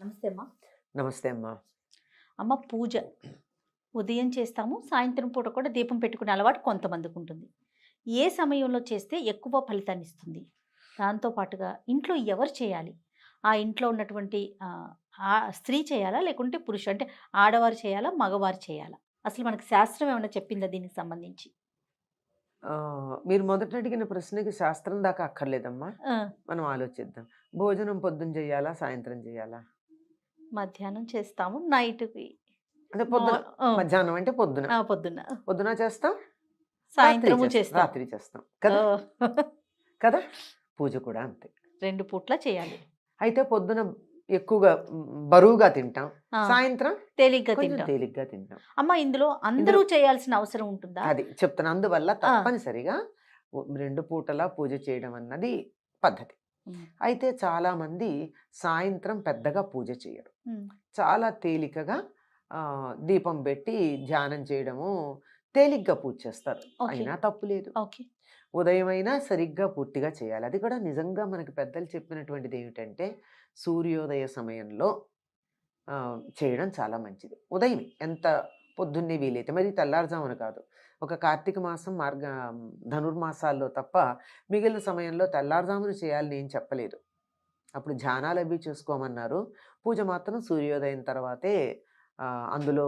నమస్తే అమ్మా. నమస్తే అమ్మా. అమ్మ పూజ ఉదయం చేస్తాము, సాయంత్రం పూట కూడా దీపం పెట్టుకునే అలవాటు కొంతమందికి ఉంటుంది. ఏ సమయంలో చేస్తే ఎక్కువ ఫలితాన్ని ఇస్తుంది? దాంతో పాటుగా ఇంట్లో ఎవరు చేయాలి? ఆ ఇంట్లో ఉన్నటువంటి ఆ స్త్రీ చేయాలా? లేకుంటే పురుషుడు అంటే ఆడవారు చేయాలా? మగవారు చేయాలా? అసలు మనకి శాస్త్రం ఏమైనా చెప్పిందా దీనికి సంబంధించి? మీరు మొదట అడిగిన ప్రశ్నకి శాస్త్రం దాకా అక్కర్లేదమ్మా. ఆ, మనం ఆలోచిద్దాం. భోజనం పొద్దున చేయాలా, సాయంత్రం చేయాలా? మధ్యాహ్నం చేస్తాము, నైట్‌కి అంటే పొద్దున. ఆ, మధ్యాహ్నం అంటే పొద్దున. పొద్దున్న, పొద్దున చేస్తాం, రాత్రి సాయంత్రము చేస్తాం. చేస్తాం. రాత్రి చేస్తాం కదా. కదా, పూజ కూడా అంతే. 2 పూట్ల చేయాలి. అయితే పొద్దున ఎక్కువగా బరువుగా తింటాం, ఆ, సాయంత్రం తేలిగ్గా కొంచెం తింటాం. తేలిగ్గా తింటాం. అమ్మ ఇందులో అందరూ చేయాల్సిన అవసరం ఉంటుందా? అది చెప్తాను. అందువల్ల ఆ, తప్పనిసరిగా 2 పూటలా పూజ చేయడం అన్నది పద్ధతి. ఉమ్, అయితే చాలామంది సాయంత్రం పెద్దగా పూజ చేయరు. ఉమ్, చాలా తేలికగా దీపం పెట్టి ధ్యానం చేయడము, తేలిగ్గా పూజ చేస్తారు. ఓకే, అయినా తప్పు లేదు. ఓకే. ఉదయం అయినా సరిగ్గా పూర్తిగా చేయాలి. అది కూడా నిజంగా మనకి పెద్దలు చెప్పినటువంటిది ఏమిటంటే, సూర్యోదయ సమయంలో చేయడం చాలా మంచిది. ఉదయమే ఎంత పొద్దున్నే వీలైతే, మరి తెల్లారుజామున కాదు. ఒక కార్తీక మాసం, ధనుర్మాసాల్లో తప్ప మిగిలిన సమయంలో తెల్లారుజామున చేయాలని ఏం చెప్పలేదు. అప్పుడు ధ్యానాలు అవి చేసుకోమన్నారు. పూజ మాత్రం సూర్యోదయం తర్వాతే. అందులో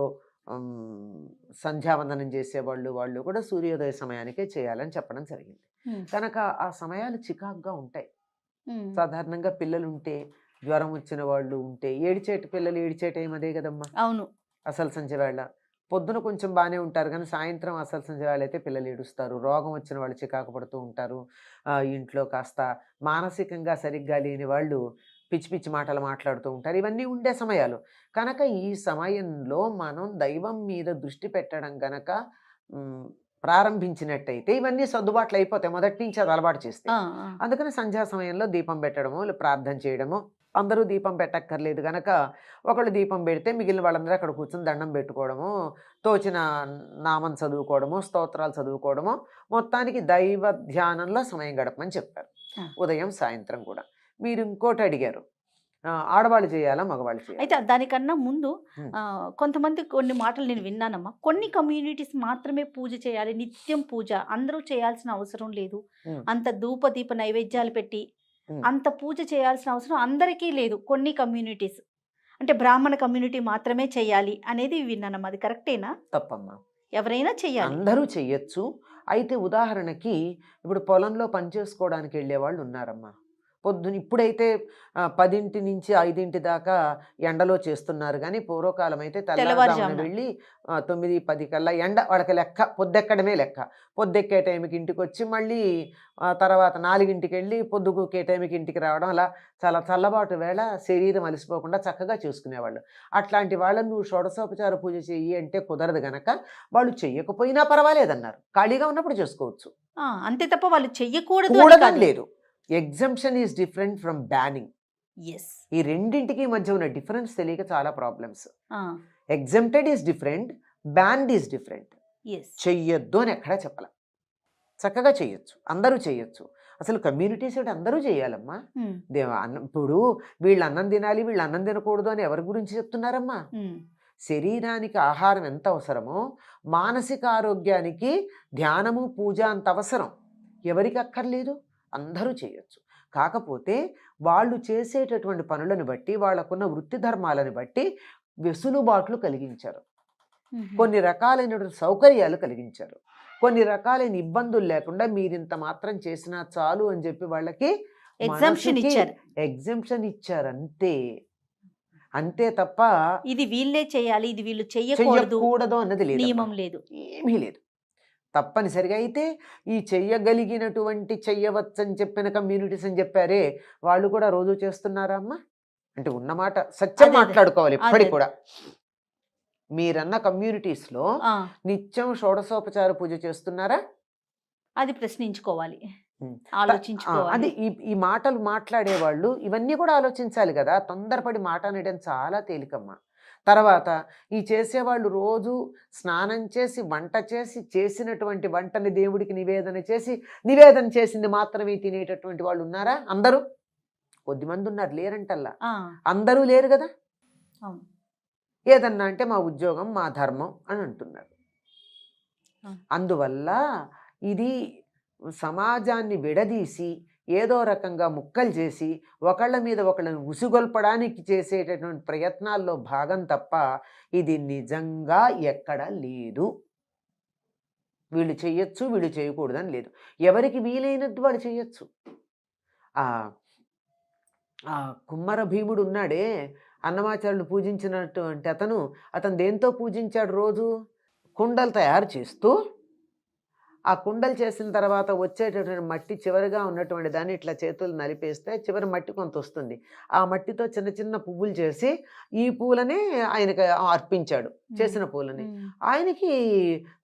సంధ్యావందనం చేసేవాళ్ళు వాళ్ళు కూడా సూర్యోదయ సమయానికే చేయాలని చెప్పడం జరిగింది. ఉమ్, కనుక ఆ సమయాలు చికాకుగా ఉంటాయి. ఉమ్, సాధారణంగా పిల్లలుంటే, జ్వరం వచ్చిన వాళ్ళు ఉంటే, పిల్లలు ఏడిచే టైం అదే కదమ్మా, అవును. అసలు సంధ్య వేళ. పొద్దున కొంచెం బాగానే ఉంటారు కానీ సాయంత్రం అసలు సంధ్య వేళ అయితే పిల్లలు ఏడుస్తారు. రోగం వచ్చిన వాళ్ళు చికాకు పడుతూ ఉంటారు. ఇంట్లో కాస్త మానసికంగా సరిగ్గా లేని వాళ్ళు పిచ్చి పిచ్చి మాటలు మాట్లాడుతూ ఉంటారు. ఇవన్నీ ఉండే సమయాలు. కనుక ఈ సమయంలో మనం దైవం మీద దృష్టి పెట్టడం గనక ప్రారంభించినట్టయితే ఇవన్నీ సర్దుబాట్లు అయిపోతాయి, మొదటి నుంచి అది అలవాటు చేస్తే. ఆ, ఆ, అందుకని సంధ్యా సమయంలో దీపం పెట్టడము, ప్రార్థన చేయడము. అందరూ దీపం పెట్టక్కర్లేదు గనక ఒకళ్ళు దీపం పెడితే మిగిలిన వాళ్ళందరూ అక్కడ కూర్చొని దండం పెట్టుకోవడము, తోచిన నామం చదువుకోవడము, స్తోత్రాలు చదువుకోవడము, మొత్తానికి దైవ ధ్యానంలో సమయం గడపమని చెప్పారు. ఆ. ఉదయం సాయంత్రం కూడా. మీరు ఇంకోటి అడిగారు, ఆడవాళ్ళు చేయాలా, మగవాళ్ళు చేయాలి? అయితే దానికన్నా ముందు ఉమ్. కొంతమంది కొన్ని మాటలు నేను విన్నానమ్మా. కొన్ని కమ్యూనిటీస్ మాత్రమే పూజ చేయాలి, నిత్యం పూజ, అందరూ చేయాల్సిన అవసరం లేదు. ఉమ్. అంత ధూపదీప నైవేద్యాలు పెట్టి ఉమ్. అంత పూజ చేయాల్సిన అవసరం అందరికీ లేదు. కొన్ని కమ్యూనిటీస్ అంటే బ్రాహ్మణ కమ్యూనిటీ మాత్రమే చేయాలి అనేది విన్నానమ్మా. అది కరెక్టేనా? తప్పమ్మా, ఎవరైనా చెయ్యాలి. అందరూ చెయ్యొచ్చు. అయితే ఉదాహరణకి ఇప్పుడు పొలంలో పనిచేసుకోవడానికి వెళ్ళే వాళ్ళు ఉన్నారమ్మా. పొద్దున ఇప్పుడైతే 10 నుంచి 5 దాకా ఎండలో చేస్తున్నారు కానీ పూర్వకాలం అయితే తెల్లవారుజామున తెల్లవారుజామున. వెళ్ళి 9, 10 కల్లా ఎండ వాళ్ళకి లెక్క, పొద్దెక్కడమే లెక్క. పొద్దెక్కే టైంకి ఇంటికి వచ్చి మళ్ళీ తర్వాత 4కి వెళ్ళి పొద్దుగుకే టైంకి ఇంటికి రావడం, అలా చాలా చల్లబాటు వేళ శరీరం అలసిపోకుండా చక్కగా చేసుకునేవాళ్ళు. అట్లాంటి వాళ్ళని నువ్వు షోడశోపచార పూజ చెయ్యి అంటే కుదరదు గనక వాళ్ళు చెయ్యకపోయినా పర్వాలేదన్నారు. ఖాళీగా ఉన్నప్పుడు చేసుకోవచ్చు. అంతే తప్ప వాళ్ళు చెయ్యకూడదు అని కూడదని కాదు. లేదు. Exemption is different from banning. Yes. ఈ రెండింటికి మధ్య ఉన్న డిఫరెన్స్ తెలియక చాలా problems. Exempted is different, banned is different. Yes. చెయ్యొద్దు అని ఎక్కడా చెప్పాల. చక్కగా చెయ్యొచ్చు, అందరూ చెయ్యొచ్చు. అసలు కమ్యూనిటీస్ అంటే అందరూ చేయాలమ్మా. ఇప్పుడు వీళ్ళు అన్నం తినాలి, వీళ్ళు అన్నం తినకూడదు అని ఎవరి గురించి చెప్తున్నారమ్మా? శరీరానికి ఆహారం ఎంత అవసరమో మానసిక ఆరోగ్యానికి ధ్యానము, పూజ అంత అవసరం. ఎవరికి అక్కర్లేదు? అందరూ చేయొచ్చు. కాకపోతే వాళ్ళు చేసేటటువంటి పనులను బట్టి, వాళ్ళకున్న వృత్తి ధర్మాలను బట్టి వెసులుబాట్లు కలిగించారు, కొన్ని రకాలైనటువంటి సౌకర్యాలు కలిగించారు, కొన్ని రకాలైన ఇబ్బందులు లేకుండా మీరింత మాత్రం చేసినా చాలు అని చెప్పి వాళ్ళకి ఎగ్జంప్షన్ ఇచ్చారు అంతే. అంతే తప్ప ఇది వీళ్ళే చేయాలి, ఇది వీళ్ళు చెయ్యకూడదు అన్నది లేదు, నియమం లేదు, ఏమీ లేదు. తప్పనిసరిగా అయితే ఈ చెయ్యగలిగినటువంటి చెయ్యవచ్చని చెప్పిన కమ్యూనిటీస్ అని చెప్పారే, వాళ్ళు కూడా రోజు చేస్తున్నారా అమ్మా? అంటే ఉన్నమాట సత్యం మాట్లాడుకోవాలి ఇప్పటికి కూడా. మీరన్న కమ్యూనిటీస్లో నిత్యం షోడశోపచార పూజ చేస్తున్నారా? అది ప్రశ్నించుకోవాలి, అది ఈ మాటలు మాట్లాడేవాళ్ళు ఇవన్నీ కూడా ఆలోచించాలి కదా. తొందరపడి మాట అనడం చాలా తేలికమ్మా. తర్వాత ఈ చేసేవాళ్ళు రోజు స్నానం చేసి, వంట చేసి, చేసినటువంటి వంటని దేవుడికి నివేదన చేసి, నివేదన చేసింది మాత్రమే తినేటటువంటి వాళ్ళు ఉన్నారా? అందరూ కొద్దిమంది ఉన్నారు, లేరంటల్లా. అందరూ లేరు కదా. అవును. ఏదన్నా అంటే మా ఉద్యోగం, మా ధర్మం అని అంటున్నారు. అవును. అందువల్ల ఇది సమాజాన్ని విడదీసి ఏదో రకంగా ముక్కలు చేసి ఒకళ్ళ మీద ఒకళ్ళని ఉసిగొల్పడానికి చేసేటటువంటి ప్రయత్నాల్లో భాగం తప్ప ఇది నిజంగా ఎక్కడా లేదు. వీళ్ళు చెయ్యొచ్చు, వీళ్ళు చేయకూడదని లేదు. ఎవరికి వీలైనట్టు వాళ్ళు చెయ్యొచ్చు. ఆ ఆ కుమ్మర భీముడు ఉన్నాడే, అన్నమాచార్యులు పూజించినటువంటి అతను దేంతో పూజించాడు రోజు? కుండలు తయారు చేస్తూ, ఆ కుండలు చేసిన తర్వాత వచ్చేటటువంటి మట్టి చివరిగా ఉన్నటువంటి దాన్ని ఇట్లా చేతులు నలిపేస్తే చివరి మట్టి కొంత వస్తుంది. ఆ మట్టితో చిన్న చిన్న పువ్వులు చేసి ఈ పూలని ఆయనకి అర్పించాడు. చేసిన పూలని ఆయనకి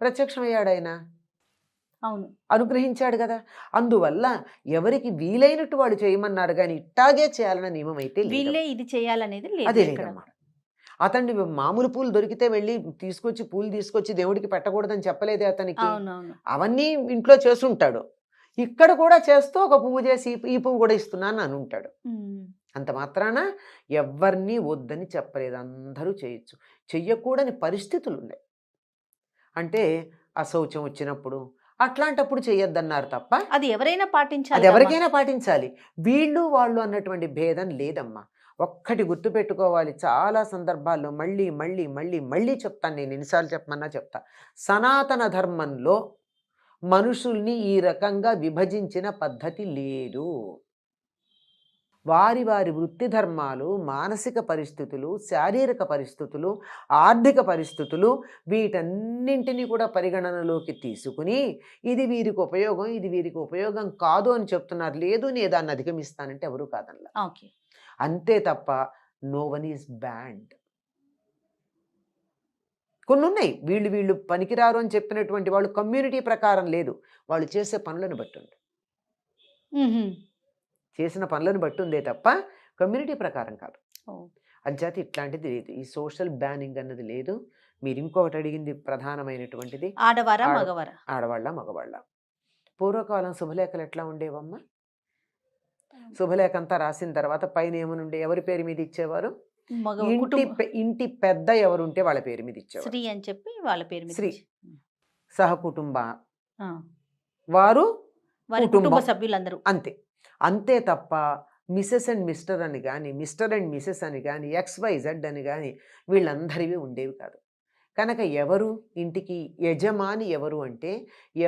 ప్రత్యక్షమయ్యాడు ఆయన, అవును. అనుగ్రహించాడు కదా. అందువల్ల ఎవరికి వీలైనట్టు వాడు చేయమన్నారు కానీ ఇట్టాగే చేయాలన్న నియమం అయితే లేదు. వీళ్ళే ఇది చేయాలనేది లేదు అదే ఎక్కడ. లేదమ్మా. అతన్ని మామూలు పూలు దొరికితే వెళ్ళి పూలు తీసుకొచ్చి దేవుడికి పెట్టకూడదని చెప్పలేదే అతనికి. అవునవును. అవన్నీ ఇంట్లో చేస్తుంటాడు. ఇక్కడ కూడా చేస్తూ ఒక పువ్వు చేసి ఈ పువ్వు కూడా ఇస్తున్నాను అని ఉంటాడు. అంత మాత్రాన ఎవరిని వద్దని చెప్పలేదు, అందరూ చేయొచ్చు. చెయ్యకూడని పరిస్థితులు ఉన్నాయి. అంటే అశౌచం వచ్చినప్పుడు అట్లాంటప్పుడు చెయ్యొద్దన్నారు తప్ప అది ఎవరైనా పాటించాలి. అది ఎవరికైనా పాటించాలి. వీళ్ళు వాళ్ళు అన్నటువంటి భేదం లేదమ్మా. ఒక్కటి గుర్తుపెట్టుకోవాలి, చాలా సందర్భాల్లో మళ్ళీ మళ్ళీ మళ్ళీ మళ్ళీ చెప్తాను, నేను ఎన్నిసార్లు చెప్పమన్నా చెప్తా. సనాతన ధర్మంలో మనుషుల్ని ఈ రకంగా విభజించిన పద్ధతి లేదు. వారి వారి వృత్తి ధర్మాలు, మానసిక పరిస్థితులు, శారీరక పరిస్థితులు, ఆర్థిక పరిస్థితులు వీటన్నింటినీ కూడా పరిగణనలోకి తీసుకుని ఇది వీరికి ఉపయోగం, ఇది వీరికి ఉపయోగం కాదు అని చెప్తున్నారు. లేదు నేను దాన్ని అధిగమిస్తానంటే ఎవరు కాదనలా. ఓకే. అంతే తప్ప నో వన్ ఈజ్ బ్యాండ్. కొన్ని ఉన్నాయి వీళ్ళు పనికిరారు అని చెప్పినటువంటి వాళ్ళు కమ్యూనిటీ ప్రకారం లేదు, వాళ్ళు చేసే పనులను బట్టి ఉంది. చేసిన పనులను బట్టి ఉందే తప్ప కమ్యూనిటీ ప్రకారం కాదు. అంచేత ఇట్లాంటిది లేదు, ఈ సోషల్ బ్యానింగ్ అన్నది లేదు. మీరు ఇంకొకటి అడిగింది ప్రధానమైనటువంటిది, ఆడవారా మగవారా? ఆడవాళ్ళ మగవాళ్ళ. పూర్వకాలం శుభలేఖలు ఎట్లా ఉండేవమ్మా? శుభలేఖ అంతా రాసిన తర్వాత పైన ఏమనుండే, ఎవరి పేరు మీద ఇచ్చేవారు? ఇంటి పెద్ద ఎవరుంటే వాళ్ళ పేరు మీద ఇచ్చేవారు. శ్రీ అని చెప్పి వాళ్ళ పేరు మీద. శ్రీ సహకుటుంబ వారు కుటుంబ సభ్యులందరూ అంతే. అంతే తప్ప మిసెస్ అండ్ మిస్టర్ అని కానీ, మిస్టర్ అండ్ మిసెస్ అని కానీ, XYZ అని కానీ వీళ్ళందరివి ఉండేవి కాదు. కనుక ఎవరు ఇంటికి యజమాని ఎవరు అంటే,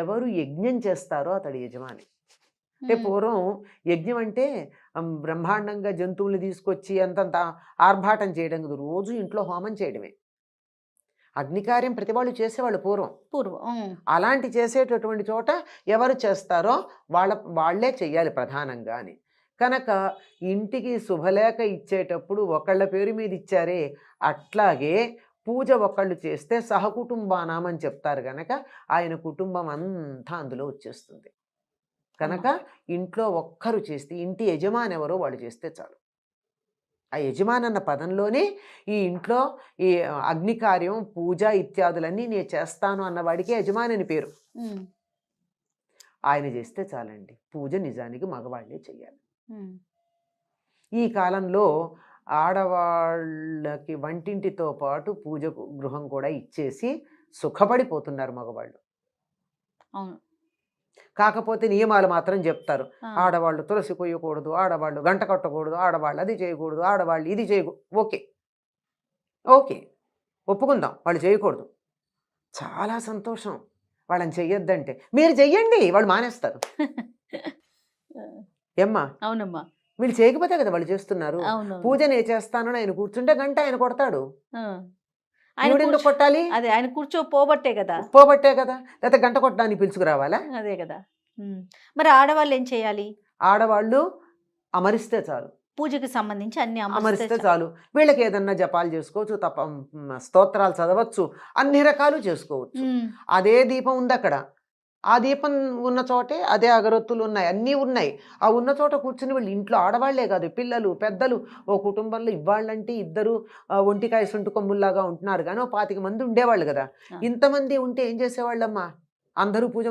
ఎవరు యజ్ఞం చేస్తారో అతడు యజమాని. అంటే పూర్వం యజ్ఞం అంటే బ్రహ్మాండంగా జంతువులు తీసుకొచ్చి అంతంత ఆర్భాటం చేయడం కాదు, రోజు ఇంట్లో హోమం చేయడమే. అగ్నికార్యం ప్రతి వాళ్ళు చేసేవాళ్ళు పూర్వం. అలాంటి చేసేటటువంటి చోట ఎవరు చేస్తారో వాళ్ళే చెయ్యాలి ప్రధానంగా అని. కనుక ఇంటికి శుభలేఖ ఇచ్చేటప్పుడు ఒకళ్ళ పేరు మీద ఇచ్చారే, అట్లాగే పూజ ఒకళ్ళు చేస్తే సహకుటుంబానాం అని చెప్తారు. కనుక ఆయన కుటుంబం అంతా అందులో వచ్చేస్తుంది. కనుక ఇంట్లో ఒక్కరు చేస్తే, ఇంటి యజమాని ఎవరో వాళ్ళు చేస్తే చాలు. ఆ యజమాని అన్న పదంలోనే ఈ ఇంట్లో ఈ అగ్నికార్యం, పూజ ఇత్యాదులన్నీ నేను చేస్తాను అన్నవాడికి యజమాని అని పేరు. ఆయన చేస్తే చాలండి. పూజ నిజానికి మగవాళ్ళే చెయ్యాలి. ఈ కాలంలో ఆడవాళ్ళకి వంటింటితో పాటు పూజ గృహం కూడా ఇచ్చేసి సుఖపడిపోతున్నారు మగవాళ్ళు. అవును. కాకపోతే నియమాలు మాత్రం చెప్తారు. ఆడవాళ్ళు తులసి కొయ్యకూడదు, ఆడవాళ్ళు గంట కట్టకూడదు, ఆడవాళ్ళు అది చేయకూడదు, ఆడవాళ్ళు ఇది చేయకూడదు. ఓకే ఒప్పుకుందాం, వాళ్ళు చేయకూడదు. చాలా సంతోషం వాళ్ళని చెయ్యొద్దంటే. మీరు చెయ్యండి, వాళ్ళు మానేస్తారు. ఏమ్మా? అవునమ్మా. వీళ్ళు చేయకపోతే కదా వాళ్ళు చేస్తున్నారు. పూజ నేను చేస్తానని ఆయన కూర్చుంటే గంట ఆయన కొడతాడు. ఎందుకు కొట్టాలి? అదే ఆయన పోబట్టే కదా. లేకపోతే గంట కొట్టడానికి పిలుచుకురావాలా? అదే కదా. మరి ఆడవాళ్ళు ఏం చేయాలి? ఆడవాళ్ళు అమరిస్తే చాలు. పూజకి సంబంధించి అన్ని అమరిస్తే చాలు. వీళ్ళకి ఏదన్నా జపాలు చేసుకోవచ్చు, స్తోత్రాలు చదవచ్చు, అన్ని రకాలు చేసుకోవచ్చు. అదే దీపం ఉంది అక్కడ, ఆ దీపం ఉన్న చోటే అదే అగరొత్తులు ఉన్నాయి, అన్నీ ఉన్నాయి. ఆ ఉన్న చోట కూర్చుని వీళ్ళు ఇంట్లో ఆడవాళ్లే కాదు, పిల్లలు పెద్దలు, ఓ కుటుంబంలో ఇవ్వాళ్ళంటే ఇద్దరు ఒంటికాయ సొంటు కొమ్ముల్లాగా ఉంటున్నారు కానీ 25 మంది ఉండేవాళ్ళు కదా. ఇంతమంది ఉంటే ఏం చేసేవాళ్ళమ్మా? అందరూ పూజ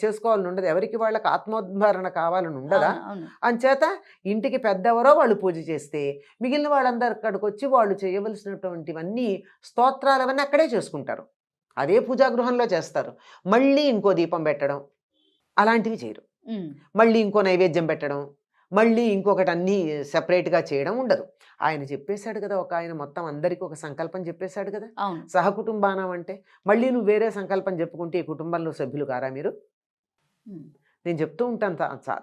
చేసుకోవాలని ఉండదు, ఎవరికి వాళ్ళకి ఆత్మోద్ధారణ కావాలని ఉండదా? అవును. అంచేత ఇంటికి పెద్దెవరో వాళ్ళు పూజ చేస్తే మిగిలిన వాళ్ళందరూ అక్కడికి వచ్చి వాళ్ళు చేయవలసినటువంటివన్నీ స్తోత్రాలు అవన్నీ అక్కడే చేసుకుంటారు, అదే పూజాగృహంలో చేస్తారు. మళ్ళీ ఇంకో దీపం పెట్టడం అలాంటివి చేయరు, మళ్ళీ ఇంకో నైవేద్యం పెట్టడం, మళ్ళీ ఇంకొకటి అన్నీ సెపరేట్గా చేయడం ఉండదు. ఆయన చెప్పేశాడు కదా, ఒక ఆయన మొత్తం అందరికీ ఒక సంకల్పం చెప్పేశాడు కదా, సహకుటుంబానం అంటే. మళ్ళీ నువ్వు వేరే సంకల్పం చెప్పుకుంటే ఈ కుటుంబంలో సభ్యులు కారా మీరు? నేను చెప్తూ ఉంటాను,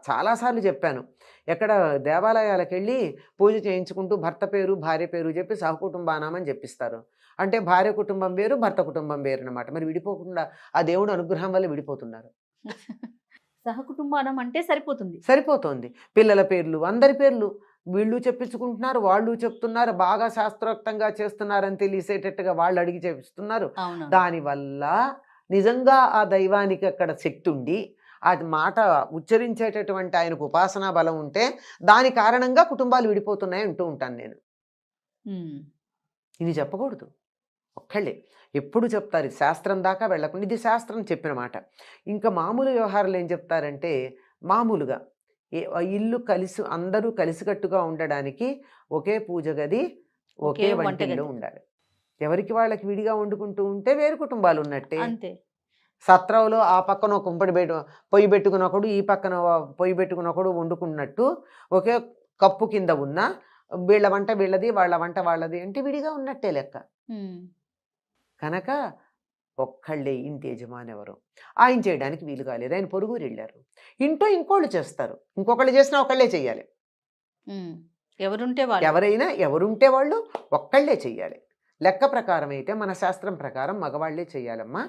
చాలాసార్లు చెప్పాను. ఎక్కడ దేవాలయాలకు వెళ్ళి పూజ చేయించుకుంటూ భర్త పేరు భార్య పేరు చెప్పి సహకుటుంబానం అని చెప్పిస్తారు. అంటే భార్య కుటుంబం వేరు, భర్త కుటుంబం వేరు అనమాట. మరి విడిపోకుండా ఆ దేవుడు అనుగ్రహం వల్ల విడిపోతున్నారు. సహకుటుంబానం అంటే సరిపోతుంది. పిల్లల పేర్లు, అందరి పేర్లు వీళ్ళు చెప్పించుకుంటున్నారు, వాళ్ళు చెప్తున్నారు, బాగా శాస్త్రోక్తంగా చేస్తున్నారని తెలిసేటట్టుగా వాళ్ళు అడిగి చేపిస్తున్నారు. దానివల్ల నిజంగా ఆ దైవానికి అక్కడ శక్తి ఉండి ఆ మాట ఉచ్చరించేటటువంటి ఆయనకు ఉపాసనా బలం ఉంటే దాని కారణంగా కుటుంబాలు విడిపోతున్నాయి అంటూ ఉంటాను నేను. ఇది చెప్పకూడదు, ఒక్కళ్ళే ఎప్పుడు చెప్తారు, ఇది శాస్త్రం దాకా వెళ్ళకుండా, ఇది శాస్త్రం చెప్పిన మాట. ఇంకా మామూలు వ్యవహారాలు ఏం చెప్తారంటే, మామూలుగా ఇల్లు అందరూ కలిసికట్టుగా ఉండడానికి ఒకే పూజ గది, ఒకే వంటిల్లు ఉండాలి. ఎవరికి వాళ్ళకి విడిగా వండుకుంటూ ఉంటే వేరు కుటుంబాలు ఉన్నట్టే. సత్రంలో ఆ పక్కన ఒక పొయ్యి పెట్టుకున్నప్పుడు ఈ పక్కన పొయ్యి పెట్టుకున్నప్పుడు వండుకున్నట్టు ఒకే కప్పు కింద ఉన్న వీళ్ళ వంట వీళ్ళది, వాళ్ళ వంట వాళ్ళది అంటే విడిగా ఉన్నట్టే లెక్క. కనుక ఒక్కళ్ళే ఇంటి యజమాని ఎవరు, ఆయన చేయడానికి వీలు కాలేదు, ఆయన పొరుగురు వెళ్ళారు, ఇంట్లో ఇంకోళ్ళు చేస్తారు, ఇంకొకళ్ళు చేసినా ఒకళ్ళే చెయ్యాలి. ఎవరుంటే వాళ్ళు ఒక్కళ్ళే చెయ్యాలి. లెక్క ప్రకారం అయితే మన శాస్త్రం ప్రకారం మగవాళ్లే చెయ్యాలమ్మా.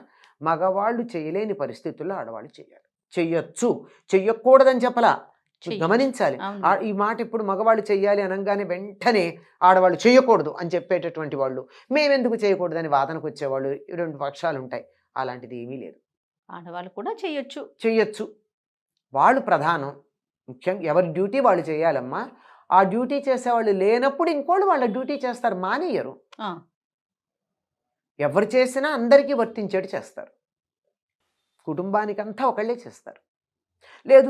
మగవాళ్ళు చేయలేని పరిస్థితుల్లో ఆడవాళ్ళు చేయాలి. చెయ్యొచ్చు, చెయ్యకూడదని చెప్పలా, గమనించాలి. ఈ మాట ఇప్పుడు మగవాళ్ళు చెయ్యాలి అనగానే వెంటనే ఆడవాళ్ళు చేయకూడదు అని చెప్పేటటువంటి వాళ్ళు, మేమెందుకు చేయకూడదని వాదనకు వచ్చేవాళ్ళు, రెండు పక్షాలు ఉంటాయి. అలాంటిది ఏమీ లేదు, ఆడవాళ్ళు కూడా చెయ్యొచ్చు. వాళ్ళు ప్రధానం, ముఖ్యంగా ఎవరి డ్యూటీ వాళ్ళు చేయాలమ్మా. ఆ డ్యూటీ చేసేవాళ్ళు లేనప్పుడు ఇంకోళ్ళు వాళ్ళ డ్యూటీ చేస్తారు, మానేయరు. ఎవరు చేసినా అందరికీ వర్తించేటి చేస్తారు, కుటుంబానికంతా ఒకళ్ళే చేస్తారు. లేదు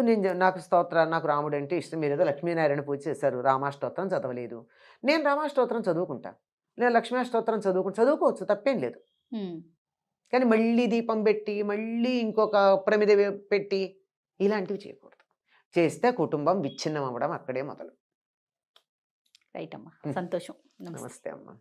నాకు రాముడు అంటే ఇష్టం, మీరు ఏదో లక్ష్మీనారాయణ పూజ చేశారు, రామాష్టోత్రం చదవలేదు, నేను రామాష్టోత్రం చదువుకుంటా, నేను లక్ష్మీష్టోత్రం చదువుకోవచ్చు, తప్పేం లేదు. కానీ మళ్ళీ దీపం పెట్టి మళ్ళీ ఇంకొక ప్రమిద పెట్టి ఇలాంటివి చేయకూడదు. చేస్తే కుటుంబం విచ్ఛిన్నం అవ్వడం అక్కడే మొదలు. రైట్ అమ్మా, సంతోషం. నమస్తే అమ్మా.